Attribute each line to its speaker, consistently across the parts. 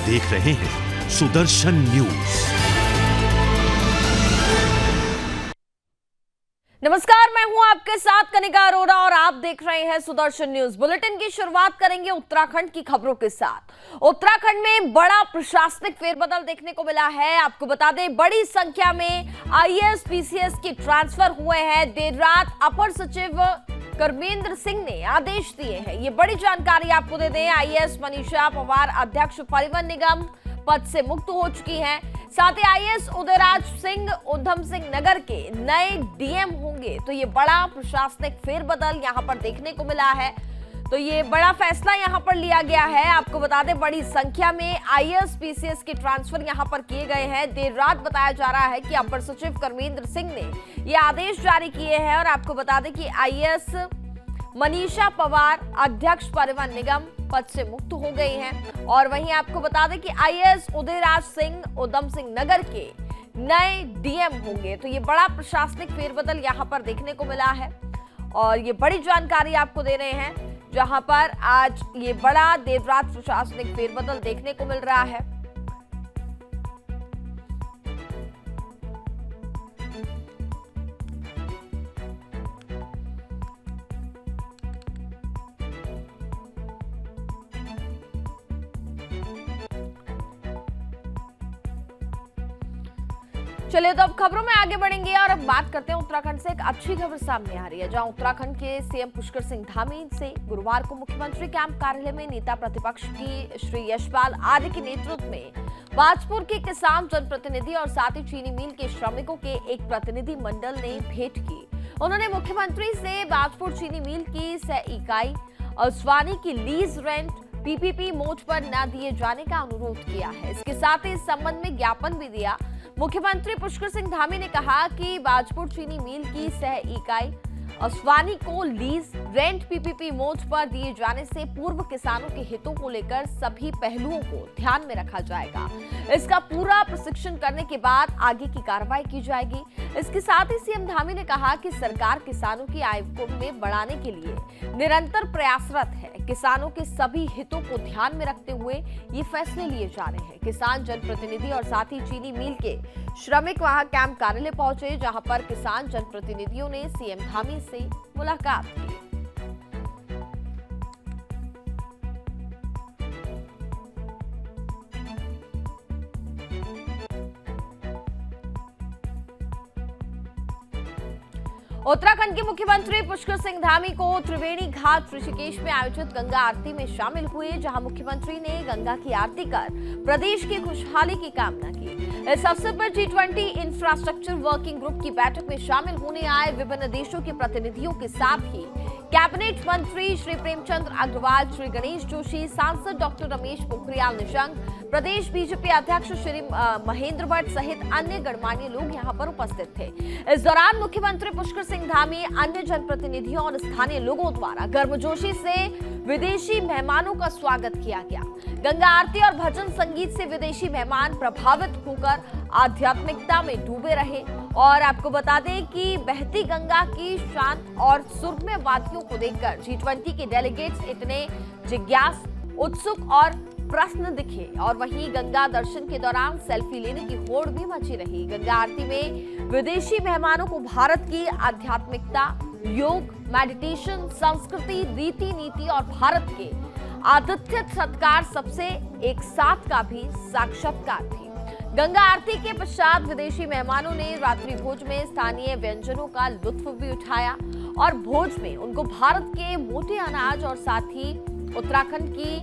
Speaker 1: देख रहे हैं सुदर्शन न्यूज।
Speaker 2: नमस्कार, मैं हूं आपके साथ कनिका अरोड़ा और आप देख रहे हैं सुदर्शन न्यूज। बुलेटिन की शुरुआत करेंगे उत्तराखंड की खबरों के साथ। उत्तराखंड में बड़ा प्रशासनिक फेरबदल देखने को मिला है। आपको बता दें, बड़ी संख्या में आईएएस पीसीएस के ट्रांसफर हुए हैं। देर रात अपर सचिव कर्मेंद्र सिंह ने आदेश दिए हैं। ये बड़ी जानकारी आपको दे दें, आईएएस मनीषा पवार अध्यक्ष परिवहन निगम पद से मुक्त हो चुकी हैं। साथ ही आईएएस उदयराज सिंह उधम सिंह नगर के नए डीएम होंगे। तो ये बड़ा प्रशासनिक फेरबदल यहां पर देखने को मिला है। तो ये बड़ा फैसला यहां पर लिया गया है। आपको बता दें, बड़ी संख्या में आईएएस पीसीएस के ट्रांसफर यहां पर किए गए हैं। देर रात बताया जा रहा है कि अपर सचिव कर्मेंद्र सिंह ने ये आदेश जारी किए हैं। और आपको बता दें कि आईएएस मनीषा पवार अध्यक्ष परिवहन निगम पद से मुक्त हो गई हैं। और वहीं आपको बता दें कि आईएएस उदयराज सिंह उधम सिंह नगर के नए डीएम होंगे। तो ये बड़ा प्रशासनिक फेरबदल यहां पर देखने को मिला है और ये बड़ी जानकारी आपको दे रहे हैं, जहां पर आज ये बड़ा देर रात प्रशासनिक फेरबदल देखने को मिल रहा है। चलिए, तो अब खबरों में आगे बढ़ेंगे और अब बात करते हैं उत्तराखंड से। एक अच्छी खबर सामने आ रही है, जहां उत्तराखंड के सीएम पुष्कर सिंह धामी से गुरुवार को मुख्यमंत्री कैंप कार्यालय में नेता प्रतिपक्ष की श्री यशपाल आर्य के नेतृत्व में बाजपुर के किसान जनप्रतिनिधि और साथ ही चीनी मिल के श्रमिकों के एक प्रतिनिधि मंडल ने भेंट की। उन्होंने मुख्यमंत्री से बाजपुर चीनी मिल की 100 इकाई असवानी की लीज रेंट पीपीपी मोड पर न दिए जाने का अनुरोध किया है। इसके साथ ही इस संबंध में ज्ञापन भी दिया। मुख्यमंत्री पुष्कर सिंह धामी ने कहा कि बाजपुर चीनी मिल की 100 इकाई असवानी को लीज रेंट पीपीपी मोड पर दिए जाने से पूर्व किसानों के हितों को लेकर सभी पहलुओं को ध्यान में रखा जाएगा। इसका पूरा प्रशिक्षण करने के बाद आगे की कार्रवाई की जाएगी। इसके साथ ही सीएम धामी ने कहा कि सरकार किसानों की आय को में बढ़ाने के लिए निरंतर प्रयासरत है। किसानों के सभी हितों को ध्यान में रखते हुए ये फैसले लिए जा रहे हैं। किसान जनप्रतिनिधि और साथ ही चीनी मिल के श्रमिक वहां कैंप कार्यालय पहुंचे, जहां पर किसान जनप्रतिनिधियों ने सीएम धामी से मुलाकात की। उत्तराखंड के मुख्यमंत्री पुष्कर सिंह धामी को त्रिवेणी घाट ऋषिकेश में आयोजित गंगा आरती में शामिल हुए, जहां मुख्यमंत्री ने गंगा की आरती कर प्रदेश की खुशहाली की कामना की। इस अवसर पर G20 इंफ्रास्ट्रक्चर वर्किंग ग्रुप की बैठक में शामिल होने आए विभिन्न देशों के प्रतिनिधियों के साथ ही कैबिनेट मंत्री श्री प्रेमचंद्र अग्रवाल, श्री गणेश जोशी, सांसद डॉक्टर रमेश पोखरियाल निशंक, प्रदेश बीजेपी अध्यक्ष श्री महेंद्र भट्ट सहित अन्य गणमान्य लोग यहां पर उपस्थित थे। इस दौरान मुख्यमंत्री पुष्कर सिंह धामी, अन्य जनप्रतिनिधियों और स्थानीय लोगों द्वारा गर्मजोशी से विदेशी मेहमानों का स्वागत किया गया। गंगा आरती और भजन संगीत से विदेशी मेहमान प्रभावित होकर आध्यात्मिकता में डूबे रहे। और आपको बता दें कि बहती गंगा की शांत और सुरम्य वादियों को देखकर G20 के डेलीगेट्स इतने जिज्ञास, उत्सुक और प्रश्न दिखे। और वहीं गंगा दर्शन के दौरान सेल्फी लेने की होड़ भी मची रही। गंगा आरती में विदेशी मेहमानों को भारत की आध्यात्मिकता, योग, मेडिटेशन, संस्कृति, रीति नीति और भारत के आतिथ्य सत्कार सबसे एक साथ का भी साक्षात्कार थी। गंगा आरती के पश्चात विदेशी मेहमानों ने रात्रि भोज में स्थानीय व्यंजनों का लुत्फ भी उठाया और भोज में उनको भारत के मोटे अनाज और साथ ही उत्तराखंड की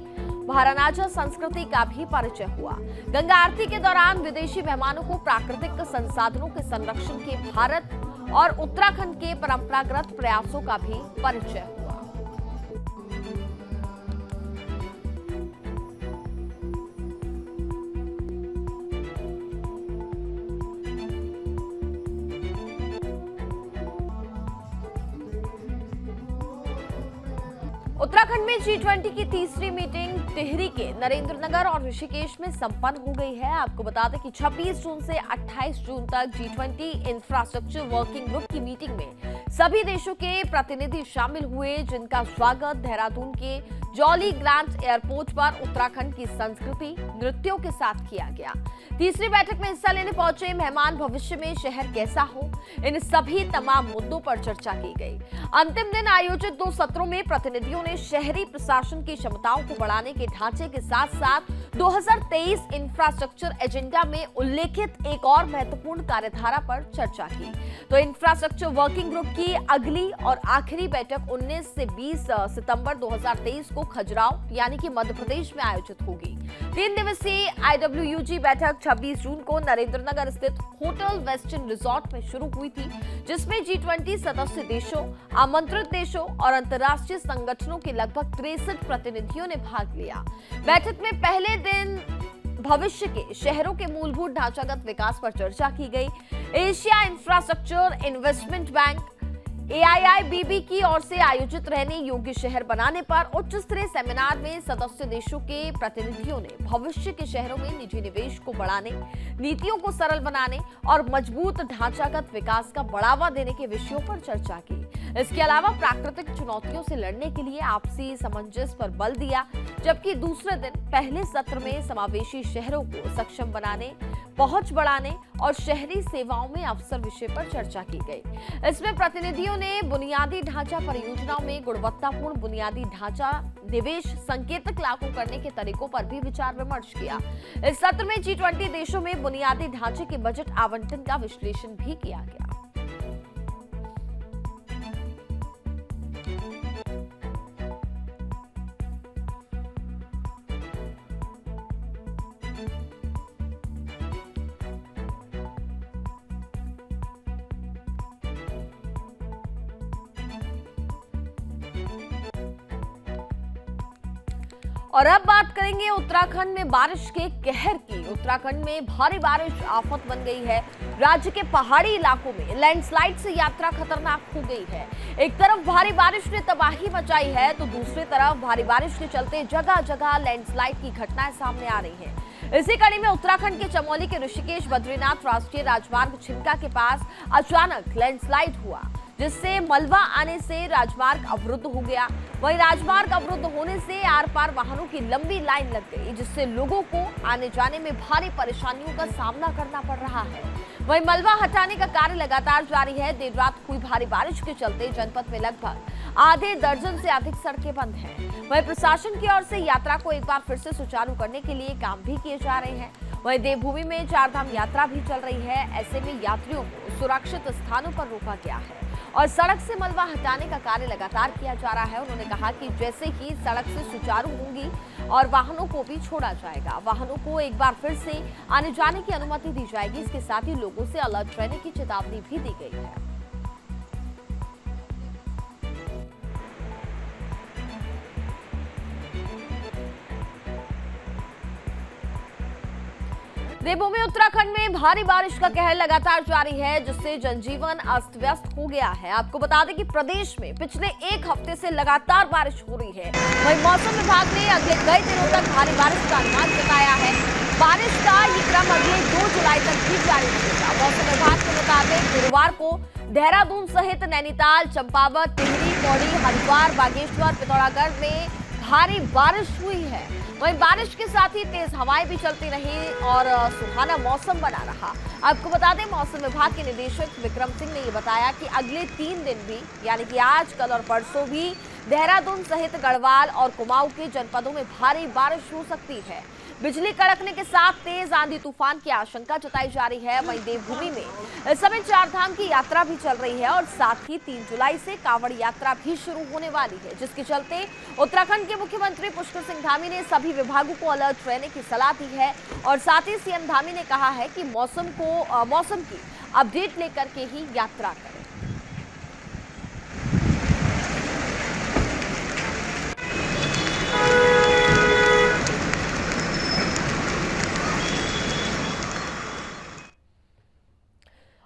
Speaker 2: भारनाजा संस्कृति का भी परिचय हुआ। गंगा आरती के दौरान विदेशी मेहमानों को प्राकृतिक संसाधनों के संरक्षण के भारत और उत्तराखंड के परंपरागत प्रयासों का भी परिचय हुआ। उत्तराखंड में G20 की तीसरी मीटिंग टिहरी के नरेंद्रनगर और ऋषिकेश में संपन्न हो गई है। आपको बता दें कि 26 जून से 28 जून तक G20 इंफ्रास्ट्रक्चर वर्किंग ग्रुप की मीटिंग में सभी देशों के प्रतिनिधि शामिल हुए, जिनका स्वागत देहरादून के जॉली ग्रांट एयरपोर्ट पर उत्तराखंड की संस्कृति नृत्यों के साथ किया गया। तीसरी बैठक में हिस्सा लेने पहुंचे मेहमान भविष्य में शहर कैसा हो, इन सभी तमाम मुद्दों पर चर्चा की गई। अंतिम दिन आयोजित 2 सत्रों में प्रतिनिधियों ने शहरी प्रशासन की क्षमताओं को बढ़ाने के ढांचे के साथ साथ 2023 इंफ्रास्ट्रक्चर एजेंडा में उल्लेखित एक और महत्वपूर्ण कार्यधारा पर चर्चा की। तो इंफ्रास्ट्रक्चर वर्किंग ग्रुप की अगली और आखिरी बैठक 19 से 20 सितंबर 2023 को खजुराहो यानी कि मध्य प्रदेश में आयोजित होगी। 3 दिवसीय IWUG बैठक 26 जून को नरेंद्रनगर स्थित होटल वेस्टर्न रिजॉर्ट में शुरू हुई थी, जिसमें G20 सदस्य देशों, आमंत्रित देशों और अंतर्राष्ट्रीय संगठनों के लगभग 63 प्रतिनिधियों ने भाग लिया। बैठक में पहले दिन भविष्य के शहरों के मूलभूत ढांचागत विकास पर चर्चा की गई। Asia infrastructure investment bank AIIBB की ओर से आयोजित रहने योग्य शहर बनाने पर उच्च स्तरीय सेमिनार में सदस्य देशों के प्रतिनिधियों ने भविष्य के शहरों में निजी निवेश को बढ़ाने, नीतियों को सरल बनाने और मजबूत ढांचागत विकास का बढ़ावा देने के विषयों पर चर्चा की। इसके अलावा प्राकृतिक चुनौतियों से लड़ने के लिए आपसी सामंजस्य पर बल दिया, जबकि दूसरे दिन पहले सत्र में समावेशी शहरों को सक्षम बनाने, पहुंच बढ़ाने और शहरी सेवाओं में अवसर विषय पर चर्चा की गई। इसमें प्रतिनिधियों ने बुनियादी ढांचा परियोजनाओं में गुणवत्तापूर्ण बुनियादी ढांचा निवेश संकेतक लागू करने के तरीकों पर भी विचार विमर्श किया। इस सत्र में G20 देशों में बुनियादी ढांचे के बजट आवंटन का विश्लेषण भी किया गया। और अब बात करेंगे उत्तराखंड में बारिश के कहर की। उत्तराखंड में भारी बारिश आफत बन गई है। राज्य के पहाड़ी इलाकों में लैंडस्लाइड से यात्रा खतरनाक हो गई है। एक तरफ भारी बारिश ने तबाही मचाई है, तो दूसरी तरफ भारी बारिश के चलते जगह जगह लैंडस्लाइड की घटनाएं सामने आ रही हैं। इसी कड़ी में उत्तराखंड के चमोली के ऋषिकेश बद्रीनाथ राष्ट्रीय राजमार्ग छिनका के पास अचानक लैंडस्लाइड हुआ, जिससे मलबा आने से राजमार्ग अवरुद्ध हो गया। वहीं राजमार्ग अवरुद्ध होने से आर पार वाहनों की लंबी लाइन लग गई, जिससे लोगों को आने जाने में भारी परेशानियों का सामना करना पड़ रहा है। वहीं मलबा हटाने का कार्य लगातार जारी है। देर रात हुई भारी बारिश के चलते जनपद में लगभग आधे दर्जन से अधिक सड़कें बंद हैं। वहीं प्रशासन की ओर से यात्रा को एक बार फिर से सुचारू करने के लिए काम भी किए जा रहे हैं। वहीं देवभूमि में 4 धाम यात्रा भी चल रही है। ऐसे में यात्रियों को सुरक्षित स्थानों पर रोका गया है और सड़क से मलबा हटाने का कार्य लगातार किया जा रहा है। उन्होंने कहा कि जैसे ही सड़क से सुचारू होंगी और वाहनों को भी छोड़ा जाएगा, वाहनों को एक बार फिर से आने जाने की अनुमति दी जाएगी। इसके साथ ही लोगों से अलर्ट रहने की चेतावनी भी दी गई है। देवभूमि उत्तराखंड में भारी बारिश का कहर लगातार जारी है, जिससे जनजीवन अस्त व्यस्त हो गया है। आपको बता दें कि प्रदेश में पिछले 1 हफ्ते से लगातार बारिश हो रही है। वहीं मौसम विभाग ने अगले कई दिनों तक भारी बारिश का अनुमान जताया है। बारिश का ये क्रम अगले 2 जुलाई तक भी जारी रहेगा। मौसम विभाग के मुताबिक गुरुवार को देहरादून सहित नैनीताल, चंपावत, टिहरी, पौड़ी, हरिद्वार, बागेश्वर, पिथौरागढ़ में भारी बारिश हुई है। वहीं बारिश के साथ ही तेज हवाएं भी चलती रही और सुहाना मौसम बना रहा। आपको बता दें, मौसम विभाग के निदेशक विक्रम सिंह ने ये बताया कि अगले 3 दिन भी यानी कि आज, कल और परसों भी देहरादून सहित गढ़वाल और कुमाऊं के जनपदों में भारी बारिश हो सकती है। बिजली कड़कने के साथ तेज आंधी तूफान की आशंका जताई जा रही है। वहीं देवभूमि में इस समय 4 धाम की यात्रा भी चल रही है और साथ ही 3 जुलाई से कांवड़ यात्रा भी शुरू होने वाली है, जिसके चलते उत्तराखंड के मुख्यमंत्री पुष्कर सिंह धामी ने सभी विभागों को अलर्ट रहने की सलाह दी है और साथ ही सीएम धामी ने कहा है कि मौसम की अपडेट लेकर के ही यात्रा करें।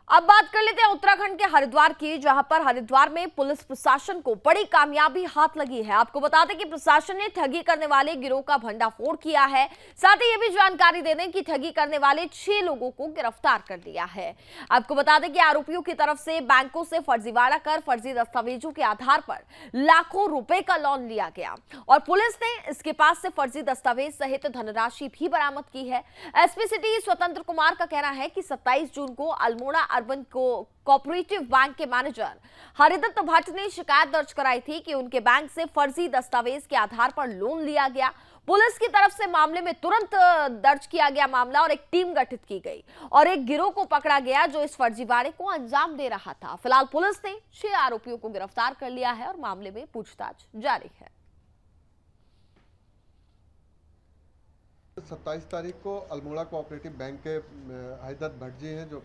Speaker 2: अब बात कर लेते हैं उत्तराखंड के हरिद्वार की, जहां पर हरिद्वार में पुलिस प्रशासन को बड़ी कामयाबी हाथ लगी है। आपको बता दें कि प्रशासन ने ठगी करने वाले गिरोह का भंडाफोड़ किया है। साथ ही ये भी जानकारी दे दें कि ठगी करने वाले 6 लोगों को गिरफ्तार कर लिया है। आपको बता दें कि आरोपियों की तरफ से बैंकों से फर्जीवाड़ा कर फर्जी दस्तावेजों के आधार पर लाखों रुपए का लोन लिया गया और पुलिस ने इसके पास से फर्जी दस्तावेज सहित धनराशि भी बरामद की है। एसपी सिटी स्वतंत्र कुमार का कहना है कि 27 जून को अल्मोड़ा अर्बन कोऑपरेटिव बैंक के मैनेजर हरिदत्त भट्ट ने शिकायत दर्ज कराई थी कि उनके बैंक से फर्जी दस्तावेज के आधार पर लोन लिया गया। पुलिस की तरफ से मामले में तुरंत दर्ज किया गया मामला और एक टीम गठित की गई और एक गिरोह को पकड़ा गया जो इस फर्जीवाड़े को अंजाम दे रहा था। फिलहाल पुलिस ने 6 आरोपियों को गिरफ्तार कर लिया है और मामले में पूछताछ जारी है।
Speaker 3: 27 तारीख को अल्मोड़ा कोऑपरेटिव बैंक के हरिदत्त भट्ट जी हैं जो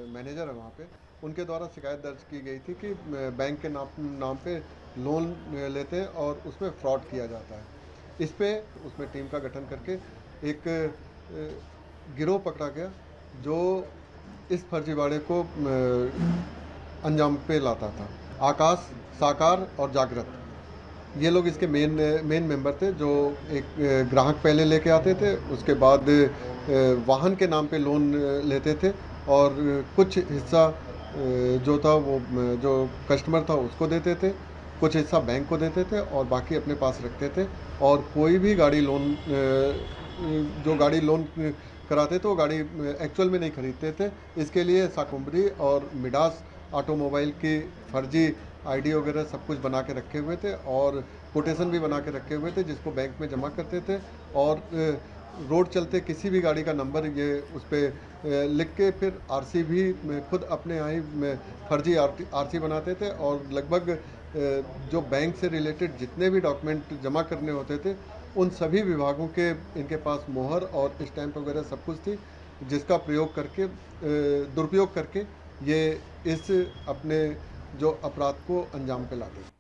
Speaker 3: मैनेजर है वहाँ पे, उनके द्वारा शिकायत दर्ज की गई थी कि बैंक के नाम पे लोन लेते हैं और उसमें फ्रॉड किया जाता है। उसमें टीम का गठन करके एक गिरोह पकड़ा गया जो इस फर्जीवाड़े को अंजाम पे लाता था। आकाश, साकार और जागृत, ये लोग इसके मेन मेंबर थे जो एक ग्राहक पहले लेके आते थे, उसके बाद वाहन के नाम पे लोन लेते थे और कुछ हिस्सा जो था वो जो कस्टमर था उसको देते थे, कुछ हिस्सा बैंक को देते थे और बाकी अपने पास रखते थे। और कोई भी गाड़ी लोन कराते थे वो गाड़ी एक्चुअल में नहीं खरीदते थे। इसके लिए साकुम्बरी और मिडास ऑटोमोबाइल की फर्जी आईडी वगैरह सब कुछ बना के रखे हुए थे और कोटेशन भी बना के रखे हुए थे जिसको बैंक में जमा करते थे और रोड चलते किसी भी गाड़ी का नंबर ये उस पर लिख के फिर आरसी भी खुद अपने यहाँ ही फर्जी आरसी बनाते थे और लगभग जो बैंक से रिलेटेड जितने भी डॉक्यूमेंट जमा करने होते थे उन सभी विभागों के इनके पास मोहर और स्टैंप वगैरह सब कुछ थी, जिसका दुरुपयोग करके ये इस अपने जो अपराध को अंजाम पे लाते हैं।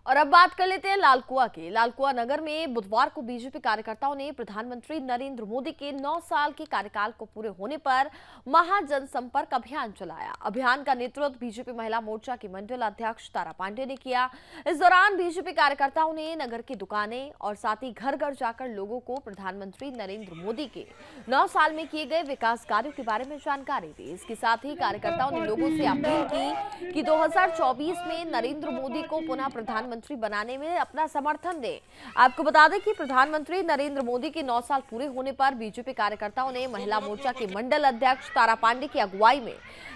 Speaker 2: और अब बात कर लेते हैं लालकुआ की। लालकुआ नगर में बुधवार को बीजेपी कार्यकर्ताओं ने प्रधानमंत्री नरेंद्र मोदी के 9 साल के कार्यकाल को पूरे होने पर महाजनसंपर्क अभियान चलाया। अभियान का नेतृत्व बीजेपी महिला मोर्चा की मंडल अध्यक्ष तारा पांडे ने किया। इस दौरान बीजेपी कार्यकर्ताओं ने नगर की दुकानें और साथ ही घर घर जाकर लोगों को प्रधानमंत्री नरेंद्र मोदी के 9 साल में किए गए विकास कार्यों के बारे में जानकारी दी। इसके साथ ही कार्यकर्ताओं ने लोगों से अपील की कि 2024 में नरेंद्र मोदी को पुनः प्रधानमंत्री बनाने में अपना समर्थन दें। आपको बता दें कि प्रधानमंत्री नरेंद्र मोदी के 9 साल पूरे होने पर बीजेपी कार्यकर्ताओं ने महिला मोर्चा के मंडल अध्यक्ष तारा पांडे की अगुवाई में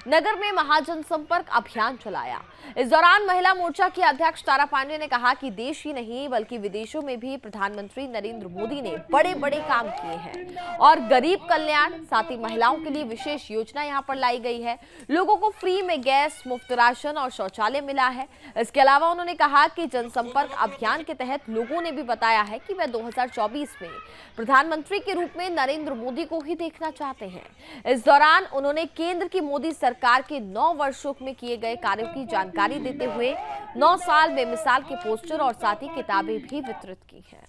Speaker 2: नगर में महाजनसंपर्क अभियान चलाया। इस दौरान महिला मोर्चा की अध्यक्ष तारा पांडे ने कहा कि देश ही नहीं बल्कि विदेशों में भी प्रधानमंत्री नरेंद्र मोदी ने बड़े बड़े काम किए हैं और गरीब कल्याण साथ ही महिलाओं के लिए विशेष योजना यहां पर लाई गई है। लोगों को फ्री में गैस, मुफ्त राशन और शौचालय मिला है। इसके अलावा उन्होंने कहा कि जनसंपर्क अभियान के तहत लोगों ने भी बताया है कि वे 2024 में प्रधानमंत्री के रूप में नरेंद्र मोदी को ही देखना चाहते हैं। इस दौरान उन्होंने केंद्र की मोदी सरकार के 9 वर्षों में किए गए कार्यों की जानकारी देते हुए 9 साल बेमिसाल के पोस्टर और साथ ही किताबें भी वितरित की हैं।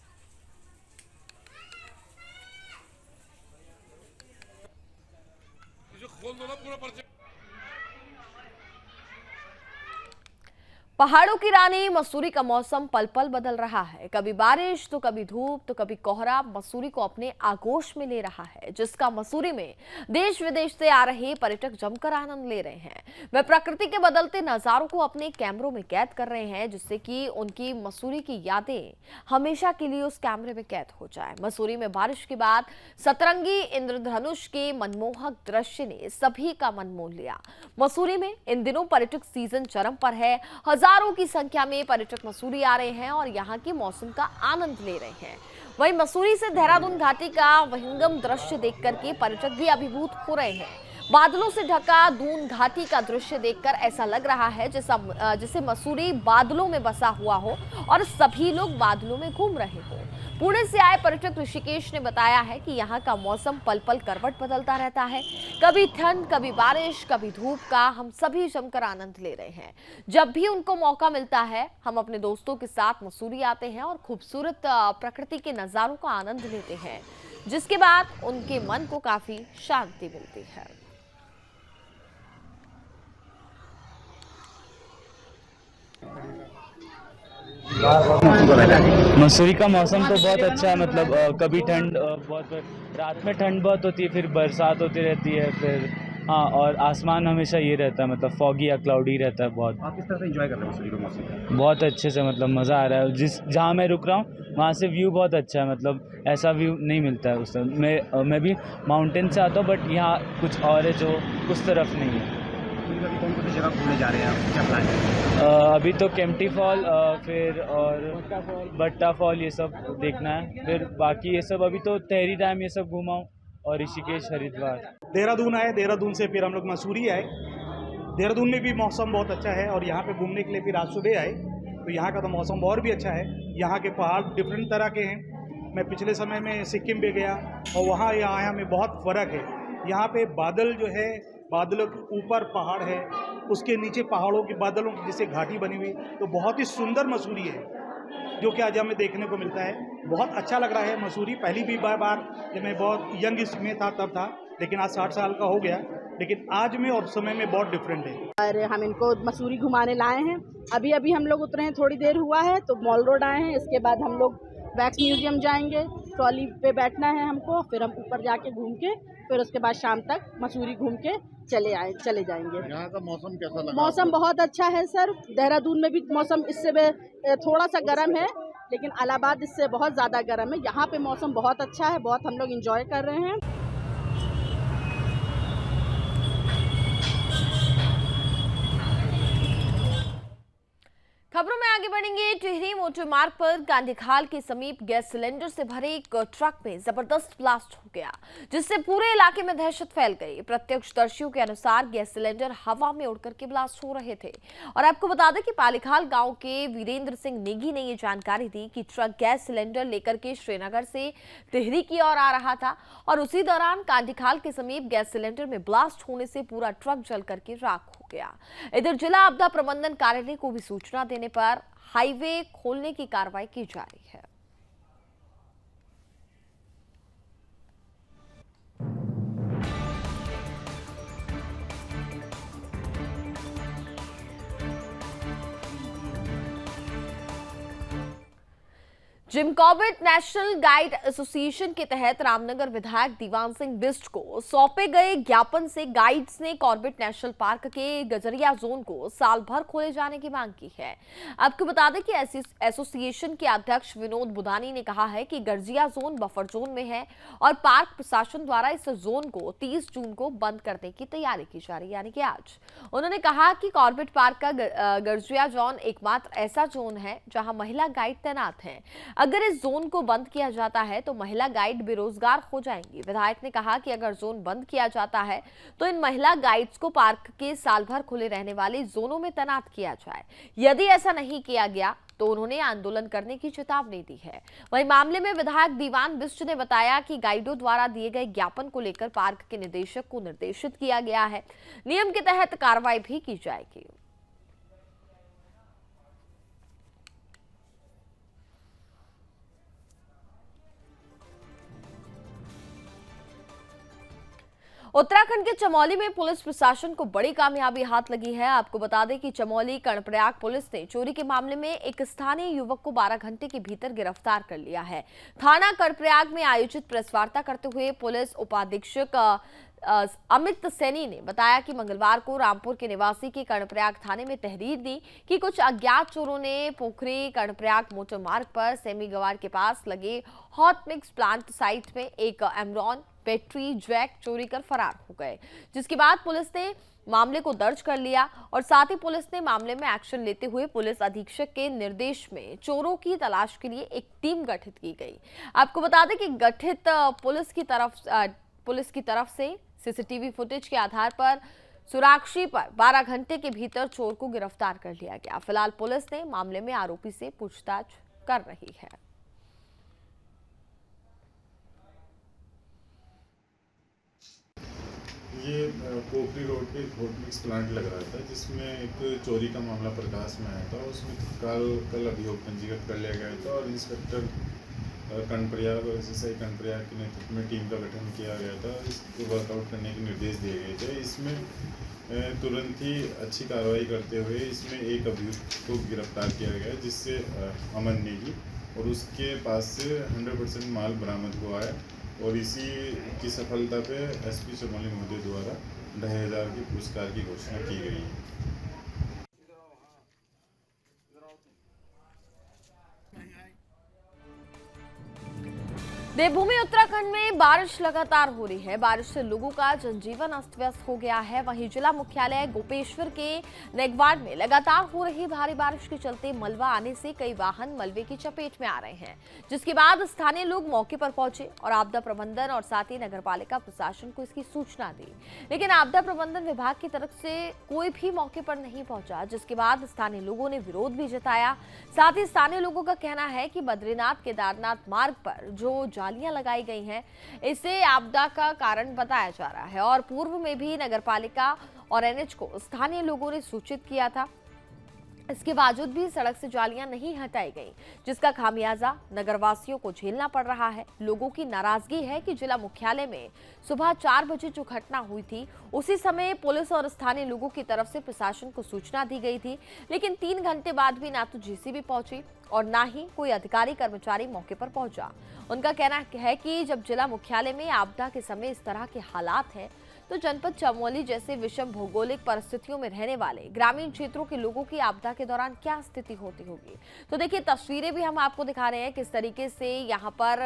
Speaker 2: पहाड़ों की रानी मसूरी का मौसम पल पल बदल रहा है। कभी बारिश तो कभी धूप तो कभी कोहरा मसूरी को अपने आगोश में ले रहा है, जिसका मसूरी में देश विदेश से आ रहे पर्यटक जमकर आनंद ले रहे हैं। वे प्रकृति के बदलते नजारों को अपने कैमरों में कैद कर रहे हैं, जिससे कि उनकी मसूरी की यादें हमेशा के लिए उस कैमरे में कैद हो जाए। मसूरी में बारिश के बाद सतरंगी इंद्रधनुष के मनमोहक दृश्य ने सभी का मन मोह लिया। मसूरी में इन दिनों पर्यटक सीजन चरम पर है। हजारों की संख्या में पर्यटक मसूरी आ रहे हैं और यहाँ के मौसम का आनंद ले रहे हैं। वहीं मसूरी से देहरादून घाटी का विहंगम दृश्य देख करके पर्यटक भी अभिभूत हो रहे हैं। बादलों से ढका दून घाटी का दृश्य देखकर ऐसा लग रहा है जैसे मसूरी बादलों में बसा हुआ हो और सभी लोग बादलों में घूम रहे हो। पुणे से आए पर्यटक ऋषिकेश ने बताया है कि यहाँ का मौसम पल पल करवट बदलता रहता है। कभी ठंड, कभी बारिश, कभी धूप का हम सभी जमकर आनंद ले रहे हैं। जब भी उनको मौका मिलता है हम अपने दोस्तों के साथ मसूरी आते हैं और खूबसूरत प्रकृति के नजारों का आनंद लेते हैं। जिसके बाद उनके मन को काफी शांति मिलती है।
Speaker 4: मसूरी का मौसम तो बहुत अच्छा है। मतलब कभी ठंड बहुत, रात में ठंड बहुत होती है, फिर बरसात होती रहती है, फिर हाँ, और आसमान हमेशा ये रहता है, मतलब फॉगी या क्लाउडी रहता है बहुत।
Speaker 5: आप किस तरह से एंजॉय कर रहे हैं मसूरी के मौसम का?
Speaker 4: बहुत अच्छे से, मतलब मज़ा आ रहा है। जहाँ मैं रुक रहा हूँ वहाँ से व्यू बहुत अच्छा है, मतलब ऐसा व्यू नहीं मिलता है उस तरफ। मैं भी माउंटेन से आता हूँ, बट यहाँ कुछ और है जो उस तरफ नहीं है।
Speaker 5: मसूरी में कौन कौन सी जगह घूमने जा रहे हैं आप, क्या प्लान है?
Speaker 4: अभी तो केम्प्टी फॉल, फिर और बट्टा फॉल, ये सब देखना है। फिर बाकी ये सब अभी तो तहरी डैम ये सब घूमा हूँ, और ऋषिकेश, हरिद्वार।
Speaker 6: देहरादून आए, देहरादून से फिर हम लोग मसूरी आए। देहरादून में भी मौसम बहुत अच्छा है, और यहाँ पे घूमने के लिए फिर आज सुबह आए, तो यहाँ का तो मौसम और भी अच्छा है। यहाँ के पहाड़ डिफरेंट तरह के हैं। मैं पिछले समय में सिक्किम भी गया, और वहाँ यहाँ में बहुत फ़र्क है। यहाँ पे बादल जो है, बादलों के ऊपर पहाड़ है, उसके नीचे पहाड़ों के बादलों की जैसे घाटी बनी हुई, तो बहुत ही सुंदर मसूरी है, जो कि आज हमें देखने को मिलता है। बहुत अच्छा लग रहा है मसूरी। पहली भी बार जब मैं बहुत यंग में था तब था, लेकिन आज 60 साल का हो गया, लेकिन आज में और समय में बहुत डिफरेंट है।
Speaker 7: और हम इनको मसूरी घुमाने लाए हैं। अभी हम लोग उतरे हैं, थोड़ी देर हुआ है, तो मॉल रोड आए हैं। इसके बाद हम लोग वैक्स म्यूजियम जाएंगे, ट्रॉली पे बैठना है हमको, फिर हम ऊपर जाके घूम के फिर उसके बाद शाम तक मसूरी घूम के चले जाएंगे।
Speaker 8: यहाँ का मौसम कैसा लगा?
Speaker 7: मौसम बहुत अच्छा है सर। देहरादून में भी मौसम इससे थोड़ा सा गर्म है, लेकिन इलाहाबाद इससे बहुत ज़्यादा गर्म है। यहाँ पे मौसम बहुत अच्छा है, बहुत हम लोग इंजॉय कर रहे हैं।
Speaker 2: खबरों में आगे बढ़ेंगे। टिहरी मोटर मार्ग पर गांधीखाल के समीप गैस सिलेंडर से भरे एक ट्रक में जबरदस्त ब्लास्ट हो गया, जिससे पूरे इलाके में दहशत फैल गई। प्रत्यक्षदर्शियों के अनुसार गैस सिलेंडर हवा में उड़कर के ब्लास्ट हो रहे थे। और आपको बता दें कि पालीखाल गांव के वीरेंद्र सिंह नेगी ने ये जानकारी दी कि ट्रक गैस सिलेंडर लेकर के श्रीनगर से टिहरी की ओर आ रहा था, और उसी दौरान गांधीखाल के समीप गैस सिलेंडर में ब्लास्ट होने से पूरा ट्रक जल करके राख हो गया। इधर जिला आपदा प्रबंधन कार्यालय को भी सूचना देने पर हाईवे खोलने की कार्रवाई की जा रही है। Jim Corbett national guide association के तहत रामनगर विधायक दीवान सिंह बिष्ट को सौंपे गए ज्ञापन से गाइड्स ने कॉर्बेट नेशनल पार्क के गजरिया जोन को साल भर खोले जाने की मांग की है। आपको बता दें कि एसोसिएशन के अध्यक्ष विनोद बुधानी ने कहा है कि गजरिया जोन बफर जोन में है, और पार्क प्रशासन द्वारा इस जोन को 30 जून को बंद करने की तैयारी की जा रही है, यानी कि आज। उन्होंने कहा कि कॉर्बेट पार्क का गजरिया जोन एकमात्र ऐसा जोन है जहां महिला गाइड तैनात हैं। अगर इस जोन को बंद किया जाता है तो महिला गाइड बेरोजगार हो जाएंगी। विधायक ने कहा कि अगर जोन बंद किया जाता है तो इन महिला गाइड्स को पार्क के साल भर खुले रहने वाले जोनों में तैनात किया जाए। यदि ऐसा नहीं किया गया तो उन्होंने आंदोलन करने की चेतावनी दी है। वहीं मामले में विधायक दीवान बिष्ट ने बताया कि गाइडों द्वारा दिए गए ज्ञापन को लेकर पार्क के निदेशक को निर्देशित किया गया है। नियम के तहत कार्रवाई भी की जाएगी। उत्तराखंड के चमोली में पुलिस प्रशासन को बड़ी कामयाबी हाथ लगी है। आपको बता दें कि चमोली कर्णप्रयाग पुलिस ने चोरी के मामले में एक स्थानीय युवक को 12 घंटे के भीतर गिरफ्तार कर लिया है। थाना कर्णप्रयाग में आयोजित प्रेस वार्ता करते हुए पुलिस उपाधीक्षक अमित सैनी ने बताया कि मंगलवार को रामपुर के निवासी की कर्णप्रयाग थाने में तहरीर दी कि कुछ अज्ञात चोरों ने पोखरी कर्णप्रयाग मोटर मार्ग पर सेमी गवार के पास लगे हॉट मिक्स प्लांट साइट में एक एमरॉन बैटरी जैक चोरी कर फरार हो गए, जिसके बाद पुलिस ने मामले को दर्ज कर लिया, और साथ ही पुलिस ने मामले में एक्शन लेते हुए पुलिस अधीक्षक के निर्देश में चोरों की तलाश के लिए एक टीम गठित की गई। आपको बता दें कि गठित पुलिस की तरफ से सीसीटीवी फुटेज के आधार पर सुराक्षी पर 12 घंटे के भीतर चोर को गिरफ्तार कर लिया गया। फिलहाल पुलिस ने मामले में आरोपी से पूछताछ कर रही है।
Speaker 9: ये पोखरी रोड पे हॉट मिक्स प्लांट लग रहा था, जिसमें एक चोरी का मामला प्रकाश में आया था। उसमें कल अभियोग पंजीकृत कर लिया गया था, और इंस्पेक्टर कर्णप्रयाग और SSI कर्णप्रयाग के नेतृत्व में टीम का गठन किया गया था। इसको वर्कआउट करने के निर्देश दिए गए थे। इसमें तुरंत ही अच्छी कार्रवाई करते हुए इसमें एक अभियुक्त को गिरफ्तार किया गया, जिससे अमन नेगी, और उसके पास से 100% माल बरामद हुआ है। और इसी की सफलता पे SP चमोली महोदय द्वारा 2,500 के पुरस्कार की घोषणा की गई है।
Speaker 2: देवभूमि उत्तराखंड में बारिश लगातार हो रही है। बारिश से लोगों का जनजीवन अस्त व्यस्त हो गया है। वहीं जिला मुख्यालय गोपेश्वर के नेगवाड़ में लगातार हो रही भारी बारिश के चलते मलबा आने से कई वाहन मलबे की चपेट में आ रहे हैं, जिसके बाद स्थानीय लोग मौके पर पहुंचे और आपदा प्रबंधन और साथ ही नगरपालिका प्रशासन को इसकी सूचना दी, लेकिन आपदा प्रबंधन विभाग की तरफ से कोई भी मौके पर नहीं पहुंचा, जिसके बाद स्थानीय लोगों ने विरोध भी जताया। साथ ही स्थानीय लोगों का कहना है कि बद्रीनाथ केदारनाथ मार्ग पर जो जालियां लगाई गई हैं, इसे आपदा का कारण बताया जा रहा है और पूर्व में भी नगरपालिका और NH को स्थानीय लोगों ने सूचित किया था। इसके बावजूद भी सड़क से जालियां नहीं हटाई गई, जिसका खामियाजा नगरवासियों को झेलना पड़ रहा है। लोगों की नाराजगी है कि जिला मुख्यालय में सुबह 4 बजे जो घटना हुई थी, उसी समय पुलिस और स्थानीय लोगों की तरफ से प्रशासन को सूचना दी गई थी, लेकिन 3 घंटे बाद भी ना तो JCB पहुंची और ना ही कोई अधिकारी कर्मचारी मौके पर पहुंचा। उनका कहना है कि जब जिला मुख्यालय में आपदा के समय इस तरह के हालात हैं, तो जनपद चमोली जैसे विषम भौगोलिक परिस्थितियों में रहने वाले ग्रामीण क्षेत्रों के लोगों की आपदा के दौरान क्या स्थिति होती होगी। तो देखिए, तस्वीरें भी हम आपको दिखा रहे हैं किस तरीके से यहाँ पर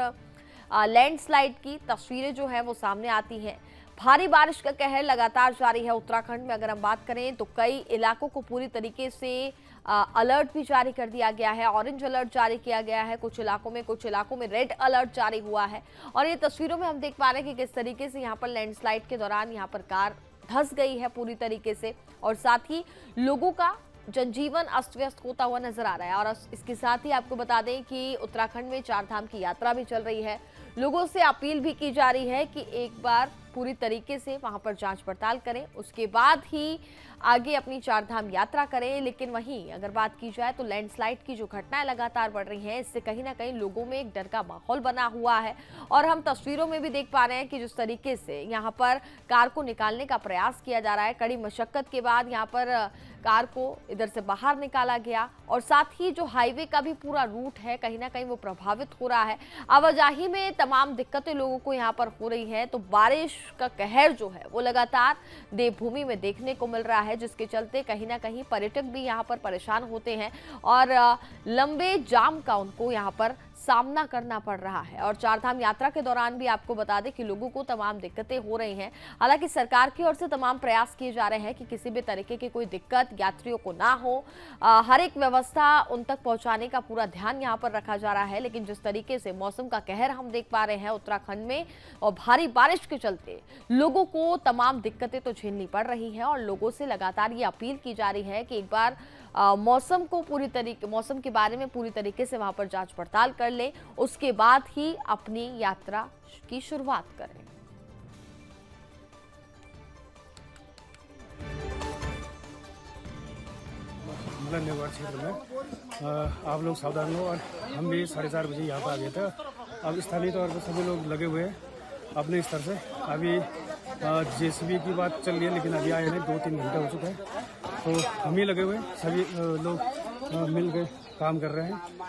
Speaker 2: लैंडस्लाइड की तस्वीरें जो है वो सामने आती हैं। भारी बारिश का कहर लगातार जारी है उत्तराखंड में। अगर हम बात करें तो कई इलाकों को पूरी तरीके से अलर्ट भी जारी कर दिया गया है, ऑरेंज अलर्ट जारी किया गया है कुछ इलाकों में रेड अलर्ट जारी हुआ है। और ये तस्वीरों में हम देख पा रहे हैं कि किस तरीके से यहाँ पर लैंडस्लाइड के दौरान यहाँ पर कार धंस गई है पूरी तरीके से, और साथ ही लोगों का जनजीवन अस्त व्यस्त होता हुआ नजर आ रहा है। और इसके साथ ही आपको बता दें कि उत्तराखंड में 4 धाम की यात्रा भी चल रही है। लोगों से अपील भी की जा रही है कि एक बार पूरी तरीके से वहां पर जांच पड़ताल करें, उसके बाद ही आगे अपनी 4 धाम यात्रा करें। लेकिन वहीं अगर बात की जाए तो लैंडस्लाइड की जो घटनाएं लगातार बढ़ रही हैं, इससे कहीं ना कहीं लोगों में एक डर का माहौल बना हुआ है। और हम तस्वीरों में भी देख पा रहे हैं कि जिस तरीके से यहाँ पर कार को निकालने का प्रयास किया जा रहा है, कड़ी मशक्कत के बाद यहाँ पर कार को इधर से बाहर निकाला गया। और साथ ही जो हाईवे का भी पूरा रूट है, कहीं ना कहीं वो प्रभावित हो रहा है। आवाजाही में तमाम दिक्कतें लोगों को यहाँ पर हो रही है। तो बारिश का कहर जो है वो लगातार देवभूमि में देखने को मिल रहा है, जिसके चलते कहीं ना कहीं पर्यटक भी यहाँ पर परेशान होते हैं और लंबे जाम का उनको यहाँ पर सामना करना पड़ रहा है। और 4 धाम यात्रा के दौरान भी आपको बता दें कि लोगों को तमाम दिक्कतें हो रही हैं। हालांकि सरकार की ओर से तमाम प्रयास किए जा रहे हैं कि किसी भी तरीके की कोई दिक्कत यात्रियों को ना हो, हर एक व्यवस्था उन तक पहुंचाने का पूरा ध्यान यहाँ पर रखा जा रहा है। लेकिन जिस तरीके से मौसम का कहर हम देख पा रहे हैं उत्तराखंड में, और भारी बारिश के चलते लोगों को तमाम दिक्कतें तो झेलनी पड़ रही है। और लोगों से लगातार ये अपील की जा रही है कि एक बार मौसम के बारे में पूरी तरीके से वहां पर जांच पड़ताल कर ले, उसके बाद ही अपनी यात्रा की शुरुआत करें।
Speaker 8: नेवाड़ क्षेत्र में आप लोग सावधान हो। और हम भी 4:30 बजे यहाँ पर आ गए थे। अब स्थानीय तौर पर सभी लोग लगे हुए हैं अपने स्तर से। अभी JCB की बात चल रही है, लेकिन अभी आए नहीं, 2-3 घंटे हो चुके हैं। तो हम ही लगे हुए हैं, सभी लोग मिल के काम कर रहे हैं।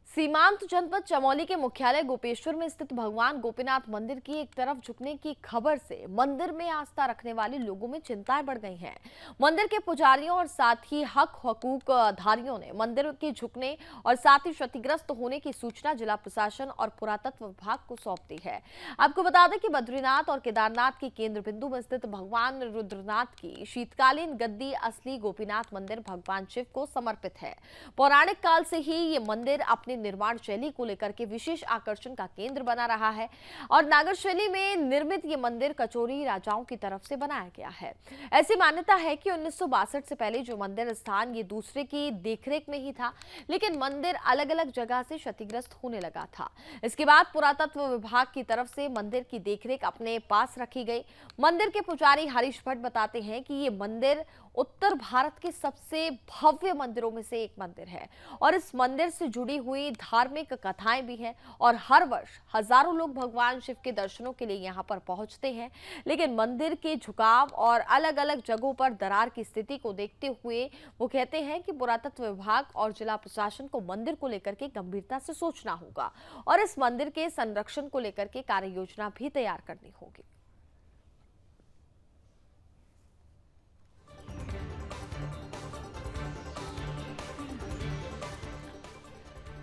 Speaker 2: सीमांत जनपद चमोली के मुख्यालय गोपेश्वर में स्थित भगवान गोपीनाथ मंदिर की एक तरफ झुकने की खबर से मंदिर में आस्था रखने वाले लोगों में चिंताएं बढ़ गई हैं। मंदिर के पुजारियों और साथ ही हकूक धारियों ने मंदिर के झुकने और साथ ही क्षतिग्रस्त होने की सूचना जिला प्रशासन और पुरातत्व विभाग को सौंप दी है। आपको बता दें कि बद्रीनाथ और केदारनाथ के केंद्र बिंदु में स्थित भगवान रुद्रनाथ की शीतकालीन गद्दी असली गोपीनाथ मंदिर भगवान शिव को समर्पित है। पौराणिक काल से ही ये मंदिर अपने निर्माण शैली को लेकर के विशेष आकर्षण का केंद्र बना रहा है और नागर शैली में निर्मित ये मंदिर कचोरी राजाओं की तरफ से बनाया गया है। ऐसी मान्यता है कि 1962 से पहले जो मंदिर स्थान ये दूसरे की देखरेख में ही था, लेकिन मंदिर अलग अलग जगह से क्षतिग्रस्त होने लगा था। इसके बाद पुरातत्व विभाग की तरफ से मंदिर की देखरेख अपने पास रखी गई। मंदिर के पुजारी हरीश भट्ट बताते हैं कि ये मंदिर उत्तर भारत के सबसे भव्य मंदिरों में से एक मंदिर है और इस मंदिर से जुड़ी हुई धार्मिक कथाएं भी हैं और हर वर्ष हजारों लोग भगवान शिव के दर्शनों के लिए यहां पर पहुंचते हैं। लेकिन मंदिर के झुकाव और अलग अलग जगहों पर दरार की स्थिति को देखते हुए वो कहते हैं कि पुरातत्व विभाग और जिला प्रशासन को मंदिर को लेकर के गंभीरता से सोचना होगा और इस मंदिर के संरक्षण को लेकर के कार्य योजना भी तैयार करनी होगी।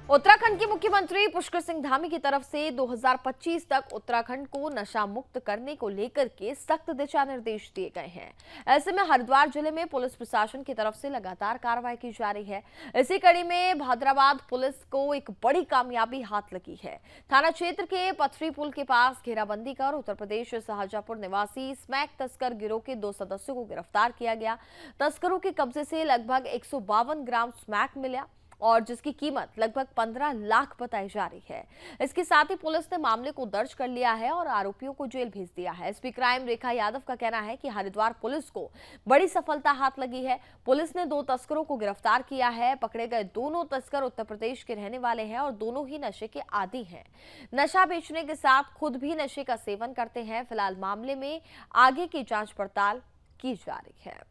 Speaker 2: उत्तराखंड के मुख्यमंत्री पुष्कर सिंह धामी की तरफ से 2025 तक उत्तराखंड को नशा मुक्त करने को लेकर के सख्त दिशा निर्देश दिए गए हैं। ऐसे में हरिद्वार जिले में पुलिस प्रशासन की तरफ से लगातार कार्रवाई की जा रही है। इसी कड़ी में भादराबाद पुलिस को एक बड़ी कामयाबी हाथ लगी है। थाना क्षेत्र के पथरी पुल के पास घेराबंदी कर उत्तर प्रदेश शाहजहांपुर निवासी स्मैक तस्कर गिरोह के 2 सदस्यों को गिरफ्तार किया गया। तस्करों के कब्जे से लगभग 152 ग्राम स्मैक मिला और जिसकी कीमत लगभग 15 लाख बताई जा रही है। इसके साथ ही पुलिस ने मामले को दर्ज कर लिया है और आरोपियों को जेल भेज दिया है। एसपी क्राइम रेखा यादव का कहना है कि हरिद्वार पुलिस को बड़ी सफलता हाथ लगी है। पुलिस ने 2 तस्करों को गिरफ्तार किया है। पकड़े गए दोनों तस्कर उत्तर प्रदेश के रहने वाले हैं और दोनों ही नशे के आदी हैं। नशा बेचने के साथ खुद भी नशे का सेवन करते हैं। फिलहाल मामले में आगे की जांच पड़ताल की जा रही है।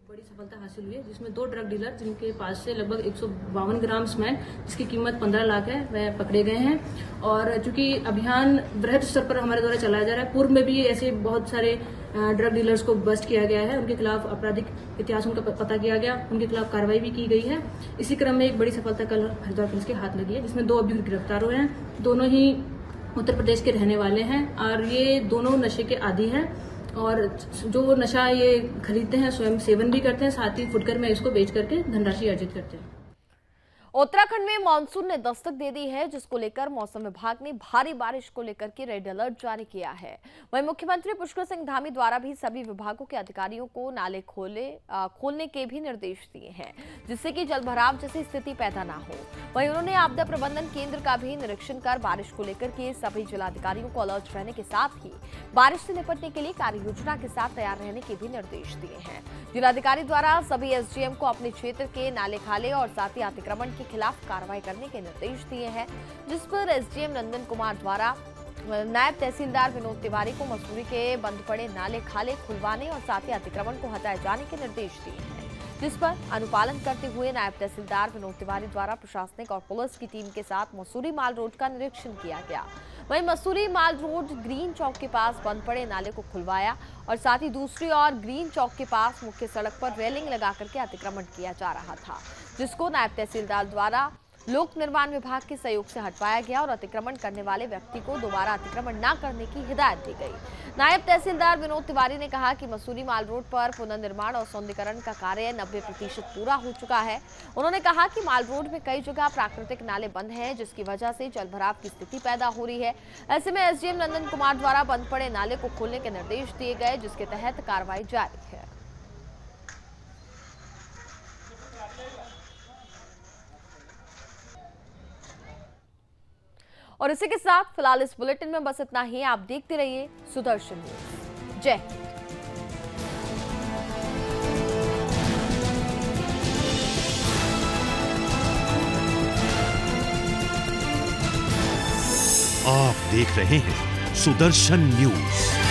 Speaker 10: बड़ी सफलता हासिल हुई है जिसमें 2 ड्रग डीलर जिनके पास से लगभग 152 ग्राम स्मैक जिसकी कीमत 15 लाख है वह पकड़े गए हैं। और चूंकि अभियान वृहद स्तर पर हमारे द्वारा चलाया जा रहा है, पूर्व में भी ऐसे बहुत सारे ड्रग डीलर्स को बस्ट किया गया है, उनके खिलाफ आपराधिक इतिहास उनका पता किया गया, उनके खिलाफ कार्रवाई भी की गई है। इसी क्रम में एक बड़ी सफलता कल हरिद्वार पुलिस के हाथ लगी है जिसमें 2 अभियुक्त गिरफ्तार हुए हैं। दोनों ही उत्तर प्रदेश के रहने वाले हैं और ये दोनों नशे के आदी हैं और जो नशा ये खरीदते हैं स्वयं सेवन भी करते हैं, साथ ही फुटकर में इसको बेच करके धनराशि अर्जित करते हैं।
Speaker 2: उत्तराखंड में मानसून ने दस्तक दे दी है, जिसको लेकर मौसम विभाग ने भारी बारिश को लेकर के रेड अलर्ट जारी किया है। वहीं मुख्यमंत्री पुष्कर सिंह धामी द्वारा भी सभी विभागों के अधिकारियों को नाले खोलने के भी निर्देश दिए हैं, जिससे कि जलभराव जैसी स्थिति पैदा ना हो। वहीं उन्होंने आपदा प्रबंधन केंद्र का भी निरीक्षण कर बारिश को लेकर के सभी जिलाधिकारियों को अलर्ट रहने के साथ ही बारिश से निपटने के लिए कार्य योजना के साथ तैयार रहने के भी निर्देश दिए हैं। जिलाधिकारी द्वारा सभी एसडीएम को अपने क्षेत्र के नाले खाले और साथ ही अतिक्रमण के खिलाफ कार्रवाई करने के निर्देश दिए हैं, जिस पर एसडीएम नंदन कुमार द्वारा नायब तहसीलदार विनोद तिवारी को मसूरी के बंद पड़े नाले खाले खुलवाने और साथ ही अतिक्रमण को हटाए जाने के निर्देश दिए हैं, जिस पर अनुपालन करते हुए नायब तहसीलदार विनोद तिवारी द्वारा प्रशासनिक और पुलिस की टीम के साथ मसूरी माल रोड का निरीक्षण किया गया। वहीं मसूरी माल रोड ग्रीन चौक के पास बंद पड़े नाले को खुलवाया और साथ ही दूसरी ओर ग्रीन चौक के पास मुख्य सड़क पर रेलिंग लगा करके अतिक्रमण किया जा रहा था, जिसको नायब तहसीलदार द्वारा लोक निर्माण विभाग के सहयोग से हटवाया गया और अतिक्रमण करने वाले व्यक्ति को दोबारा अतिक्रमण न करने की हिदायत दी गई। नायब तहसीलदार विनोद तिवारी ने कहा कि मसूरी माल रोड पर पुनर्निर्माण और सौंदर्यीकरण का कार्य 90% पूरा हो चुका है। उन्होंने कहा कि माल रोड में कई जगह प्राकृतिक नाले बंद हैं, जिसकी वजह से जलभराव की स्थिति पैदा हो रही है। ऐसे में एसडीएम नंदन कुमार द्वारा बंद पड़े नाले को खोलने के निर्देश दिए गए, जिसके तहत कार्रवाई जारी है। और इसी के साथ फिलहाल इस बुलेटिन में बस इतना ही। आप देखते रहिए सुदर्शन न्यूज। जय हिंद।
Speaker 1: आप देख रहे हैं सुदर्शन न्यूज।